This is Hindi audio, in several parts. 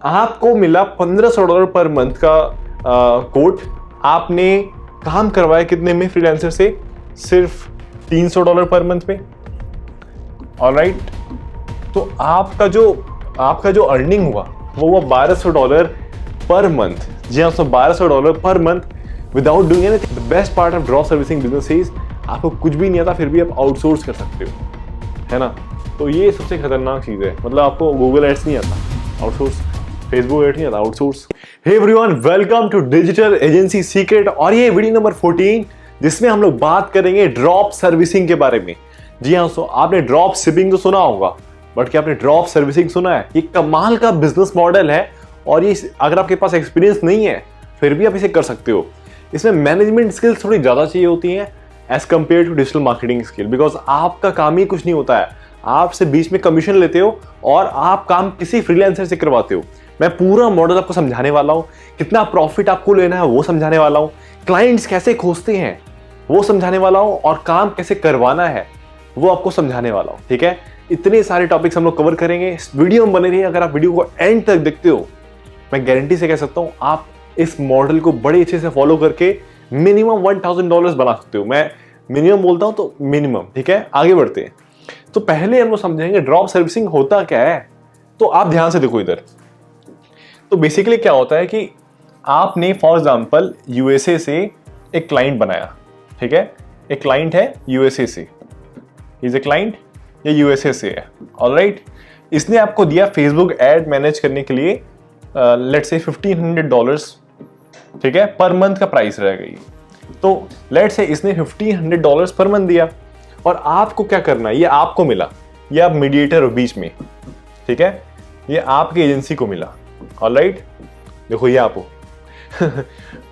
आपको मिला $1500 पर मंथ का कोट। आपने काम करवाया कितने में फ्रीलांसर से? सिर्फ $300 पर मंथ में। ऑलराइट, तो आपका जो अर्निंग हुआ वो हुआ $1200 पर मंथ। जी हाँ, $1200 per month without doing anything. The best part of drop servicing business is आपको कुछ भी नहीं आता, फिर भी आप आउटसोर्स कर सकते हो, है ना। तो ये सबसे खतरनाक चीज़ है। मतलब आपको गूगल एड्स नहीं आता, आउटसोर्स। फेसबुक एड्स नहीं आता, outsource. Hey everyone, welcome to digital agency secret. और ये वीडियो नंबर 14 जिसमें हम लोग बात करेंगे ड्रॉप सर्विसिंग के बारे में। जी हाँ, आपने ड्रॉप शिपिंग तो सुना होगा, बट क्या आपने ड्रॉप सर्विसिंग सुना है? ये कमाल का बिजनेस मॉडल है और ये अगर आपके पास एक्सपीरियंस नहीं है फिर भी आप इसे कर सकते हो। इसमें मैनेजमेंट स्किल्स थोड़ी ज़्यादा चाहिए होती हैं as compare to digital marketing skill, because आपका काम ही कुछ नहीं होता है। आपसे बीच में कमीशन लेते हो और आप काम किसी फ्रीलांसर से करवाते हो। मैं पूरा मॉडल आपको समझाने वाला हूँ, कितना प्रॉफिट आपको लेना है वो समझाने वाला हूँ, क्लाइंट्स कैसे खोजते हैं वो समझाने वाला हूँ, और काम कैसे करवाना है वो आपको समझाने वाला हूँ। ठीक है, इतने सारे टॉपिक्स हम लोग कवर करेंगे। इस वीडियो में बने रहिए। अगर आप वीडियो को एंड तक देखते हो, मैं गारंटी से कह सकता हूँ आप इस मॉडल को बड़े अच्छे से फॉलो करके मिनिमम $1000 बना सकते हो। मैं मिनिमम बोलता हूँ तो मिनिमम। ठीक है, आगे बढ़ते हैं। तो पहले हम लोग समझेंगे ड्रॉप सर्विसिंग होता क्या है। तो आप ध्यान से देखो इधर। तो बेसिकली क्या होता है कि आपने फॉर एग्जाम्पल यूएसए से एक क्लाइंट बनाया। ठीक है, एक क्लाइंट है यूएसए से, इज ए क्लाइंट, ये यूएसए से है। ऑलराइट, इसने आपको दिया फेसबुक एड मैनेज करने के लिए लेट्स से $1500। ठीक है, पर मंथ का प्राइस रहेगा ये। तो लेट्स से इसने $1500 पर मंथ दिया और आपको क्या करना है, ये आपको मिला, ये आप मीडिएटर हो बीच में। ठीक है, ये आपकी एजेंसी को मिला। ऑलराइट, देखो ये आप हो।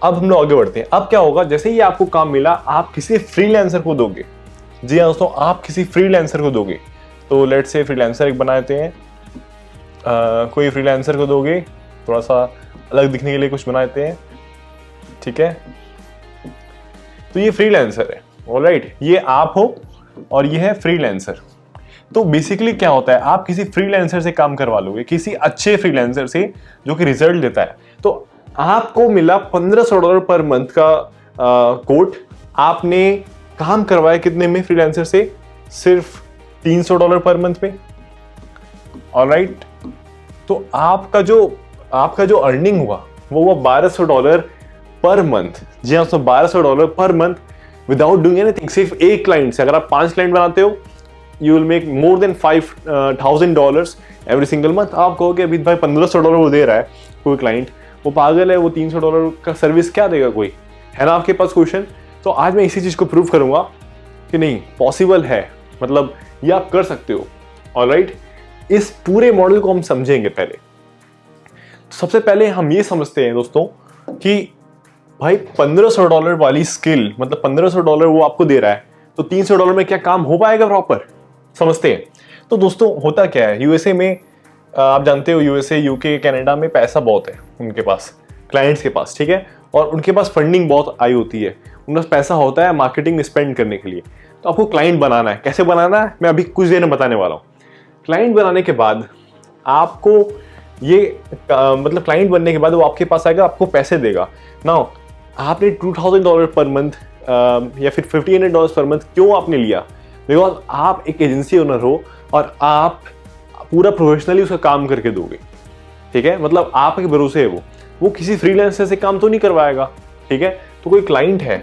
अब हम लोग आगे बढ़ते हैं। अब क्या होगा, जैसे ही आपको काम मिला आप किसी फ्रीलांसर को दोगे। जी हाँ दोस्तों, आप किसी फ्रीलांसर को दोगे। तो लेट्स से फ्रीलांसर एक बनाते हैं, कोई फ्रीलांसर को दोगे, थोड़ा सा अलग दिखने के लिए कुछ बनाते हैं। ठीक है, तो ये फ्रीलांसर है। ऑलराइट, ये आप हो और ये है फ्रीलांसर। तो बेसिकली क्या होता है, आप किसी फ्रीलांसर से काम करवा लोगे, किसी अच्छे फ्रीलांसर से जो कि रिजल्ट देता है। तो आपको मिला $1500 पर मंथ का कोट। आपने काम करवाया कितने में फ्रीलांसर से? सिर्फ $300 पर मंथ में। ऑलराइट, तो आपका जो अर्निंग हुआ वो हुआ $1200 पर मंथ। जी हाँ, $1200 per month without doing anything. सिर्फ एक क्लाइंट से, अगर आप 5 क्लाइंट बनाते हो you will make more than $5000 every single month. आप कहोगे अभी भाई $1500 वो दे रहा है कोई क्लाइंट, वो पागल है, वो $300 का सर्विस क्या देगा कोई, है ना आपके पास क्वेश्चन। तो आज मैं इसी चीज को प्रूव करूंगा कि नहीं, पॉसिबल है, मतलब ये आप कर सकते हो। ऑलराइट, इस पूरे मॉडल को हम समझेंगे। पहले तो सबसे पहले हम ये समझते हैं दोस्तों कि भाई $1500 वाली स्किल, मतलब $1500 वो आपको दे रहा है, तो $300 में क्या काम हो पाएगा प्रॉपर? समझते हैं। तो दोस्तों होता क्या है, यूएसए में आप जानते हो, यूएसए, यूके, कनाडा में पैसा बहुत है उनके पास, क्लाइंट्स के पास। ठीक है, और उनके पास फंडिंग बहुत आई होती है, उनके पास पैसा होता है मार्केटिंग में स्पेंड करने के लिए। तो आपको क्लाइंट बनाना है। कैसे बनाना है मैं अभी कुछ देर में बताने वाला हूँ। क्लाइंट बनाने के बाद आपको ये मतलब क्लाइंट बनने के बाद वो आपके पास आएगा, आपको पैसे देगा ना। आपने $2000 पर मंथ या फिर $1500 पर मंथ क्यों आपने लिया? बिकॉज आप एक एजेंसी ओनर हो और आप पूरा प्रोफेशनली उसका काम करके दोगे। ठीक है, मतलब आपके भरोसे है वो किसी फ्रीलांसर से काम तो नहीं करवाएगा। ठीक है, तो कोई क्लाइंट है,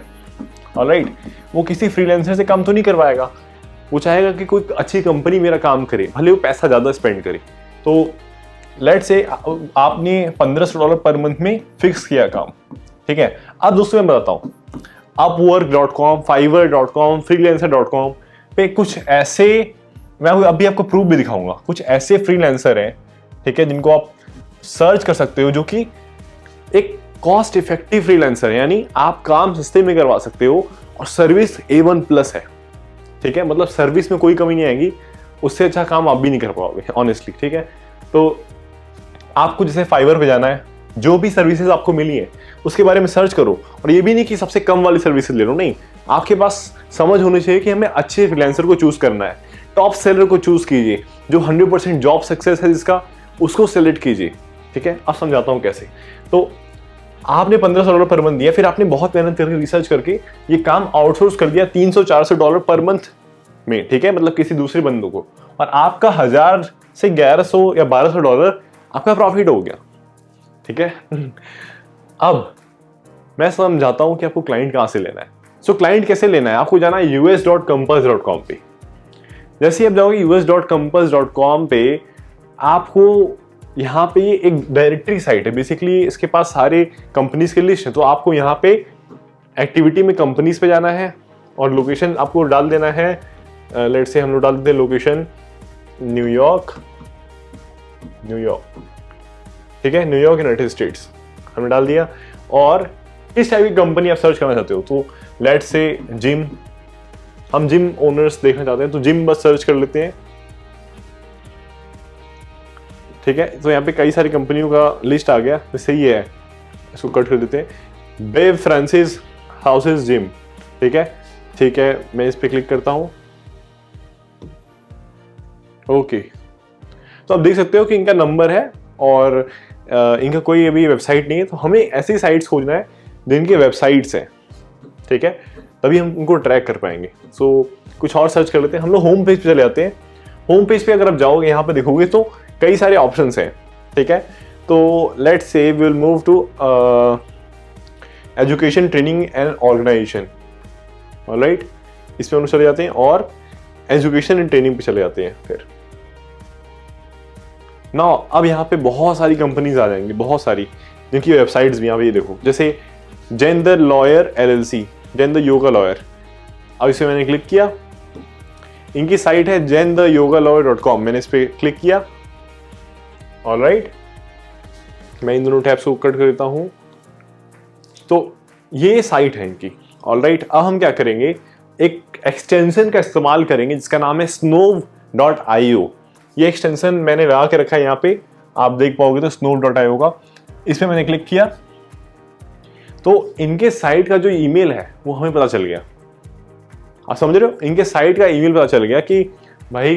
ऑलराइट, वो किसी फ्रीलांसर से काम तो नहीं करवाएगा। वो चाहेगा कि कोई अच्छी कंपनी मेरा काम करे, भले वो पैसा ज़्यादा स्पेंड करे। तो लेट्स से आपने $1500 पर मंथ में फिक्स किया काम। ठीक है, अब दोस्तों मैं बताता हूँ, upwork.com, fiverr.com, freelancer.com पे कुछ ऐसे, मैं अभी आपको प्रूफ भी दिखाऊंगा, कुछ ऐसे फ्रीलांसर हैं, ठीक है, जिनको आप सर्च कर सकते हो, जो कि एक कॉस्ट इफेक्टिव फ्रीलांसर है, यानी आप काम सस्ते में करवा सकते हो और सर्विस A1+ है। ठीक है, मतलब सर्विस में कोई कमी नहीं आएगी, उससे अच्छा काम आप भी नहीं कर पाओगे ऑनेस्टली। ठीक है, तो आपको जैसे फाइवर पे जाना है, जो भी सर्विसेज आपको मिली है उसके बारे में सर्च करो। और ये भी नहीं कि सबसे कम वाली सर्विसेज ले लो, नहीं, आपके पास समझ होनी चाहिए कि हमें अच्छे फ्रीलांसर को चूज करना है। टॉप सेलर को चूज कीजिए, जो 100% जॉब सक्सेस है जिसका, उसको सेलेक्ट कीजिए। ठीक है, अब समझाता हूं कैसे। तो आपने $1500 पर मंथ दिया, फिर आपने बहुत मेहनत करके रिसर्च करके ये काम आउटसोर्स कर दिया $300-400 पर मंथ में, ठीक है, मतलब किसी दूसरे बंदों को, और आपका 1000 से 1100 या $1200 आपका प्रॉफिट हो गया, ठीक है। अब मैं समझाता हूं कि आपको क्लाइंट कहां से लेना है। सो क्लाइंट कैसे लेना है, आपको जाना है us.compass.com पे। जैसे ही आप जाओगे us.compass.com पे, आपको यहाँ पे एक डायरेक्टरी साइट है, बेसिकली इसके पास सारे कंपनीज की लिस्ट है। तो आपको यहाँ पे एक्टिविटी में कंपनीज पे जाना है और लोकेशन आपको डाल देना है। लेट्स से हम लोग डाल देते हैं लोकेशन न्यूयॉर्क, ठीक है, न्यूयॉर्क यूनाइटेड स्टेट्स हमने डाल दिया। और किस टाइप की कंपनी आप सर्च करना चाहते हो, तो लेट्स से जिम, हम जिम ओनर्स देखना चाहते हैं तो जिम बस सर्च कर लेते हैं, ठीक है। तो यहाँ पे कई सारी कंपनियों का लिस्ट आ गया, तो सही है, इसको कट कर देते हैं। बेव फ्रांसिस हाउसेस जिम, ठीक है, मैं इस पे क्लिक करता हूँ। ओके, तो आप देख सकते हो कि इनका नंबर है और इनका कोई अभी वेबसाइट नहीं है। तो हमें ऐसी साइट्स खोजना है जिनके वेबसाइट्स हैं, ठीक है, तभी हम उनको ट्रैक कर पाएंगे। सो कुछ और सर्च कर लेते हैं। हम लोग होम पेज पे चले जाते हैं। होम पेज पे अगर आप जाओगे, यहाँ पे देखोगे तो कई सारे ऑप्शंस हैं, ठीक है। तो let's say we will move to education training and organisation, alright, इस पे हम लोग चले जाते हैं और एजुकेशन एंड ट्रेनिंग पे चले जाते हैं। फिर ना अब यहाँ पे बहुत सारी कंपनीज आ जाएंगी, बहुत सारी, जिनकी वेबसाइट्स भी यहाँ पे ये देखो, जैसे Jain the lawyer LLC, Jain the yoga lawyer. अब इसे मैंने क्लिक किया, इनकी साइट है jaintheyogalawyer.com, मैंने इस पे क्लिक किया, ऑलराइट। मैं इन दोनों टैब्स को कट कर देता हूं। तो ये साइट है इनकी, ऑलराइट। अब हम क्या करेंगे, एक एक्सटेंशन का इस्तेमाल करेंगे जिसका नाम है snov.io। ये एक्सटेंशन मैंने लगा के रखा है यहाँ पे, आप देख पाओगे तो snov.io का। इस पे मैंने क्लिक किया तो इनके साइट का जो ईमेल है वो हमें पता चल गया। आप समझ रहे हो, इनके साइट का ईमेल पता चल गया कि भाई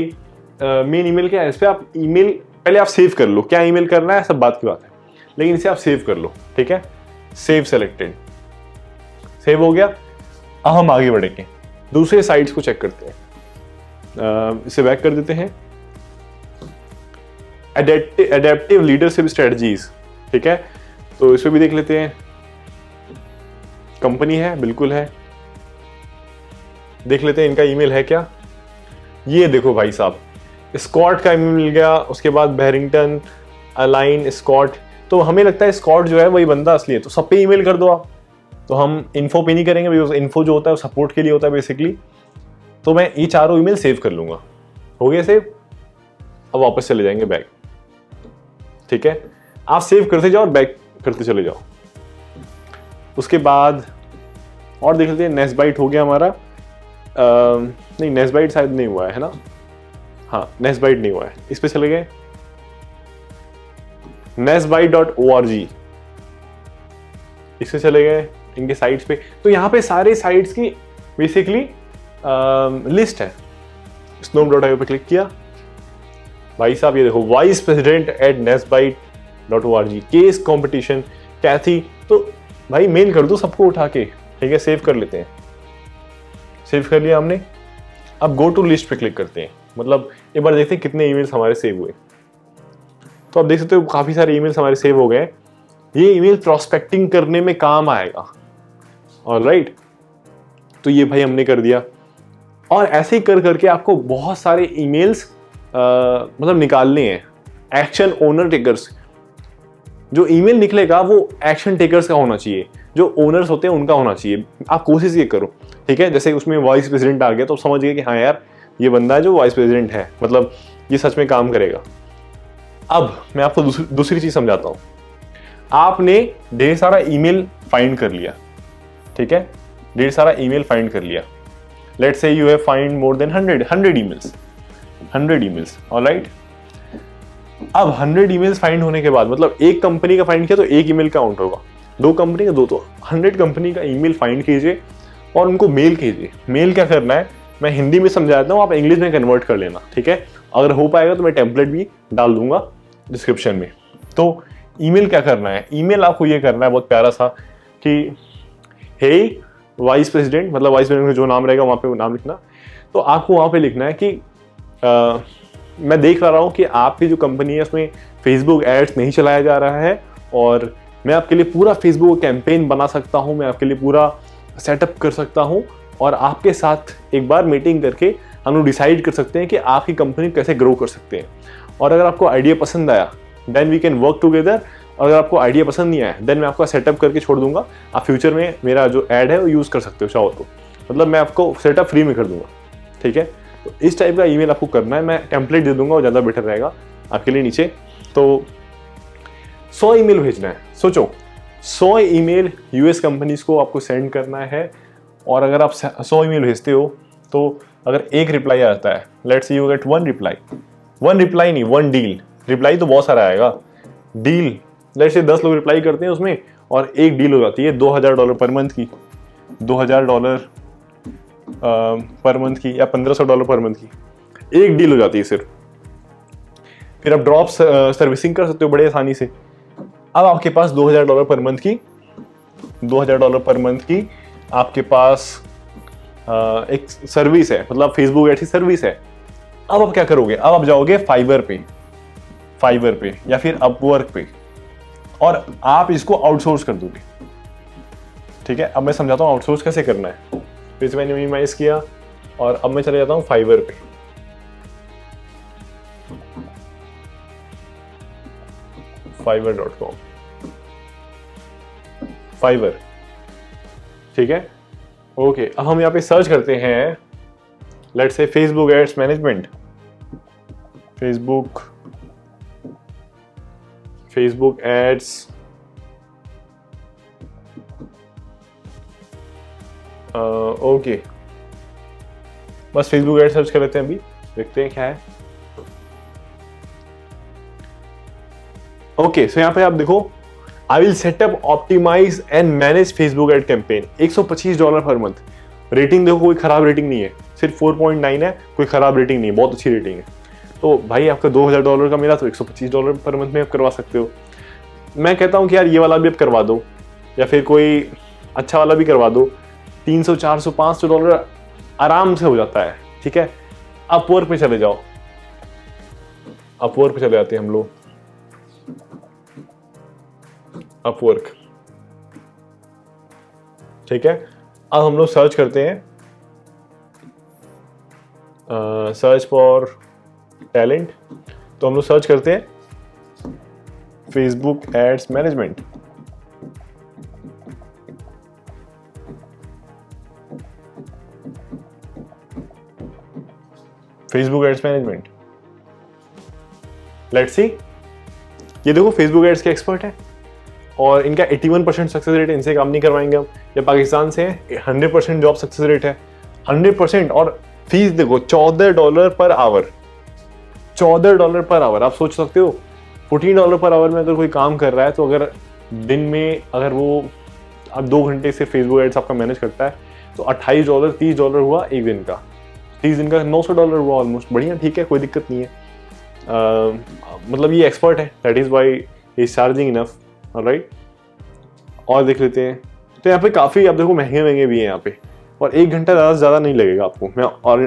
मेन ईमेल क्या है। इस पे आप ईमेल पहले आप सेव कर लो, क्या ईमेल करना है सब बात की बात है, लेकिन इसे आप सेव कर लो, ठीक है। सेव सेलेक्टेड, सेव हो गया। अब हम आगे बढ़ेंगे, दूसरे साइट्स को चेक करते हैं। इसे बैक कर देते हैं। एडेप्टिव लीडरशिप स्ट्रेटजीज, ठीक है, तो इस पे भी देख लेते हैं। कंपनी है, बिल्कुल है, देख लेते हैं इनका ईमेल है क्या। ये देखो भाई साहब, स्कॉट का ईमेल मिल गया, उसके बाद बैरिंगटन, अलाइन, स्कॉट। तो हमें लगता है स्कॉट जो है वही बंदा असली है, तो सब पे ईमेल कर दो आप। तो हम इन्फो पे नहीं करेंगे, बिकॉज इन्फो जो होता है वो सपोर्ट के लिए होता है बेसिकली। तो मैं ये चारों ईमेल सेव कर लूंगा। हो गया सेव। अब वापस चले जाएंगे बैक, ठीक है। आप सेव करते जाओ और बैक करते चले जाओ। उसके बाद और देख लेते हैं, नेस्बाइट हो गया हमारा। नहीं, नेस्बाइट शायद नहीं हुआ है ना, हाँ नेस्बाइट नहीं हुआ है। इस पे चले गए, nesbyte.org, इससे चले गए इनके साइट्स पे। तो यहाँ पे सारे साइट्स की बेसिकली लिस्ट है। snov.io पे क्लिक किया, भाई साहब ये देखो, vice president at nesbyte.org, case competition, Kathy. तो भाई मेल कर दो सबको उठा के, ठीक है। सेव कर लेते हैं, सेव कर लिया हमने। अब गो टू लिस्ट पे क्लिक करते हैं, मतलब एक बार देखते हैं कितने ईमेल्स हमारे सेव हुए। तो आप देख सकते हो काफी सारे ईमेल्स हमारे सेव हो गए। ये ईमेल प्रोस्पेक्टिंग करने में काम आएगा, ऑलराइट। तो ये भाई हमने कर दिया। और ऐसे ही कर करके आपको बहुत सारे ईमेल्स मतलब निकालने हैं। एक्शन ओनर टेकर्स, जो ईमेल निकलेगा वो एक्शन टेकर्स का होना चाहिए, जो ओनर्स होते हैं उनका होना चाहिए। आप कोशिश ये करो, ठीक है। जैसे उसमें वाइस प्रेसिडेंट आ गया तो समझ गए कि हाँ यार ये बंदा है जो वाइस प्रेसिडेंट है, मतलब ये सच में काम करेगा। अब मैं आपको दूसरी चीज समझाता हूं। आपने ढेर सारा ईमेल फाइंड कर लिया, ठीक है, ढेर सारा ईमेल फाइंड कर लिया। Let's say you have find more than 100 emails, alright. अब 100 ईमेल्स फाइंड होने के बाद, मतलब एक कंपनी का फाइंड किया तो एक ईमेल काउंट होगा, दो कंपनी का दो, तो 100 कंपनी का ईमेल फाइंड कीजिए और उनको मेल कीजिए। मेल क्या करना है मैं हिंदी में समझाता हूँ, आप इंग्लिश में कन्वर्ट कर लेना, ठीक है। अगर हो पाएगा तो मैं टेम्पलेट भी डाल दूंगा डिस्क्रिप्शन में। तो ईमेल क्या करना है, ईमेल आपको ये करना है बहुत प्यारा सा कि हे वाइस प्रेसिडेंट, मतलब वाइस प्रेसिडेंट का जो नाम रहेगा वहाँ पे वो नाम लिखना। तो आपको वहाँ पे लिखना है कि मैं देख रहा हूँ कि आपकी जो कंपनी है उसमें फेसबुक एड्स नहीं चलाया जा रहा है और मैं आपके लिए पूरा फेसबुक कैंपेन बना सकता हूँ, मैं आपके लिए पूरा सेटअप कर सकता हूँ और आपके साथ एक बार मीटिंग करके हम लोग डिसाइड कर सकते हैं कि आपकी कंपनी कैसे ग्रो कर सकते हैं। और अगर आपको आइडिया पसंद आया then we can work together, और अगर आपको आइडिया पसंद नहीं आया देन मैं आपका सेटअप करके छोड़ दूंगा, आप फ्यूचर में मेरा जो ऐड है वो यूज़ कर सकते हो चाहो तो, मतलब मैं आपको सेटअप फ्री में कर दूंगा, ठीक है। तो इस टाइप का ईमेल आपको करना है, मैं टेम्पलेट दे दूंगा, वो ज़्यादा बेटर रहेगा आपके लिए नीचे। तो 100 ईमेल भेजना है, सोचो 100 ईमेल यूएस कंपनीज को आपको सेंड करना है। और अगर आप 100 ईमेल भेजते हो तो अगर एक रिप्लाई आता है, let's say you get 1 reply, 1 reply नहीं 1 डील, रिप्लाई तो बहुत सारा आएगा, डील लेट्स से 10 लोग रिप्लाई करते हैं उसमें और एक डील हो जाती है $2000 पर मंथ की, $2000 पर मंथ की या $1500 पर मंथ की, एक डील हो जाती है सिर्फ। फिर आप ड्रॉप सर्विसिंग कर सकते हो बड़े आसानी से। अब आपके पास $2000 पर मंथ की, $2000 पर मंथ की आपके पास एक सर्विस है, मतलब फेसबुक एड्स की सर्विस है। अब आप क्या करोगे, अब आप जाओगे फाइवर पे या फिर अपवर्क पे और आप इसको आउटसोर्स कर दोगे, ठीक है। अब मैं समझाता हूँ आउटसोर्स कैसे करना है। फिर मैंने मिनिमाइज किया और अब मैं चले जाता हूँ फाइवर पे। fiverr.com, फाइवर, ठीक है। ओके, अब हम यहाँ पे सर्च करते हैं, let's say Facebook ads management, Facebook ads okay, बस फेसबुक एड सर्च कर लेते हैं, अभी देखते हैं क्या है। ओके, सो यहाँ पे आप देखो, I will set up optimize and manage Facebook ad campaign, $125 पर मंथ। रेटिंग देखो, कोई खराब रेटिंग नहीं है, सिर्फ 4.9 है, कोई खराब रेटिंग नहीं है, बहुत अच्छी रेटिंग है। तो भाई आपका $2000 का मिला तो $125 पर मंथ में आप करवा सकते हो। मैं कहता हूँ कि यार ये वाला भी आप करवा दो या फिर कोई अच्छा वाला भी करवा दो, $300, $400, $500 आराम से हो जाता है, ठीक है। अपवर्क पे चले जाओ, अपवर्क पे चले जाते हैं हम लोग, अपवर्क, ठीक है। अब हम लोग सर्च करते हैं, सर्च फॉर टैलेंट, तो हम लोग सर्च करते हैं Facebook ads management. Facebook ads management, let's see, ये देखो फेसबुक एड्स के एक्सपर्ट हैं और इनका 81% सक्सेस रेट है, इनसे काम नहीं करवाएंगे हम। ये पाकिस्तान से है, 100% जॉब सक्सेस रेट है, 100%। और फीस देखो $14 पर आवर, $14 पर आवर। आप सोच सकते हो $14 पर आवर में अगर कोई काम कर रहा है तो अगर दिन में अगर वो अब 2 घंटे से फेसबुक एड्स आपका मैनेज करता है तो $28, $30 हुआ एक दिन का, 30 दिन का $900 हुआ ऑलमोस्ट। बढ़िया, ठीक है, कोई दिक्कत नहीं है। मतलब ये एक्सपर्ट है, that is why he is charging enough, alright. और देख लेते हैं, तो यहाँ पे काफ़ी आप देखो महंगे भी हैं यहाँ पे, और 1 घंटा ज़्यादा नहीं लगेगा आपको, मैं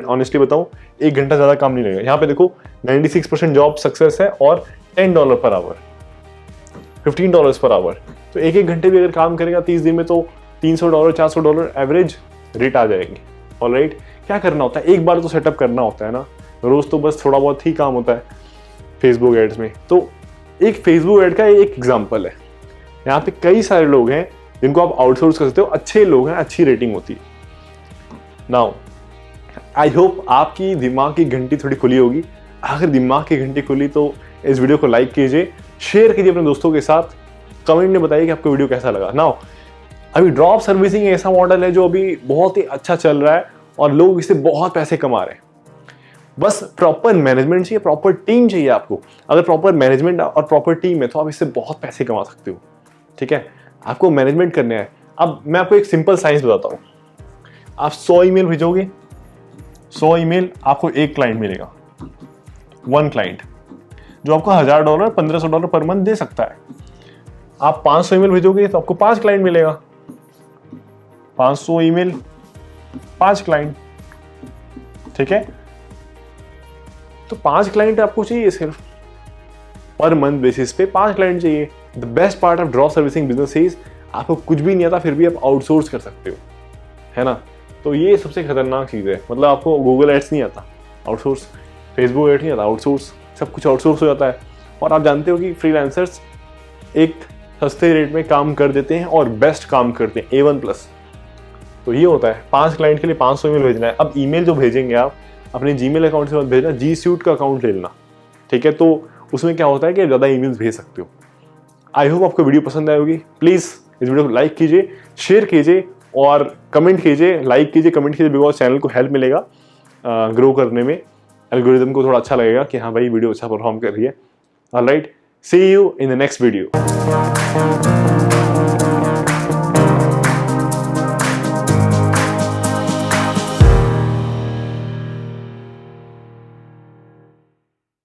ऑनेस्टली बताऊँ 1 घंटा ज़्यादा काम नहीं लगेगा। यहाँ पे देखो 96% जॉब सक्सेस है और $10 पर आवर, $15 पर आवर। तो 1 घंटे भी अगर काम करेगा 30 दिन में तो $300, $400 एवरेज रेट आ जाएंगे, ऑलराइट। क्या करना होता है, एक बार तो सेटअप करना होता है ना, रोज़ तो बस थोड़ा बहुत ही काम होता है फेसबुक एड्स में। तो एक फेसबुक एड का एक एग्जाम्पल है, यहाँ पे कई सारे लोग हैं जिनको आप आउटसोर्स कर सकते हो, अच्छे लोग हैं, अच्छी रेटिंग होती है। नाउ आई होप आपकी दिमाग की घंटी थोड़ी खुली होगी। अगर दिमाग की घंटी खुली तो इस वीडियो को लाइक कीजिए, शेयर कीजिए अपने दोस्तों के साथ, कमेंट में बताइए कि आपको वीडियो कैसा लगा। नाउ अभी ड्रॉप सर्विसिंग ऐसा मॉडल है जो अभी बहुत ही अच्छा चल रहा है और लोग इससे बहुत पैसे कमा रहे हैं। बस प्रॉपर मैनेजमेंट चाहिए, प्रॉपर टीम चाहिए आपको। अगर प्रॉपर मैनेजमेंट और प्रॉपर टीम है तो आप इससे बहुत पैसे कमा सकते हो, ठीक है। आपको मैनेजमेंट करना है। अब मैं आपको एक सिंपल साइंस बताता हूँ, आप 100 ईमेल भेजोगे, 100 ईमेल आपको एक क्लाइंट मिलेगा, 1 क्लाइंट जो आपको $1000, $1500 पर मंथ दे सकता है। आप 500 ईमेल भेजोगे तो आपको 5 क्लाइंट मिलेगा, 500 ईमेल 5 क्लाइंट, ठीक है। तो 5 क्लाइंट आपको चाहिए, सिर्फ पर मंथ बेसिस पे 5 क्लाइंट चाहिए। The best part of drop servicing business is आपको कुछ भी नहीं आता फिर भी आप आउटसोर्स कर सकते हो, है ना। तो ये सबसे खतरनाक चीज़ है। मतलब आपको गूगल एड्स नहीं आता, आउटसोर्स, फेसबुक एड्स नहीं आता, आउटसोर्स, सब कुछ आउटसोर्स हो जाता है। और आप जानते हो कि फ्रीलांसर्स एक सस्ते रेट में काम कर देते हैं और बेस्ट काम करते हैं, A1+। तो ये होता है, 5 क्लाइंट के लिए 500 ईमेल भेजना है। अब ईमेल जो भेजेंगे आप अपने जीमेल अकाउंट से मत भेजना, जी स्यूट का अकाउंट ले लेना, ठीक है। तो उसमें क्या होता है कि ज़्यादा ईमेल्स भेज सकते हो। आई होप आपको वीडियो पसंद आई होगी। प्लीज़ इस वीडियो को लाइक कीजिए, शेयर कीजिए और कमेंट कीजिए, लाइक कीजिए, कमेंट कीजिए, बिकॉज चैनल को हेल्प मिलेगा ग्रो करने में। एल्गोरिदम को थोड़ा अच्छा लगेगा कि हाँ भाई वीडियो अच्छा परफॉर्म कर रही है। Alright, see you in the next video.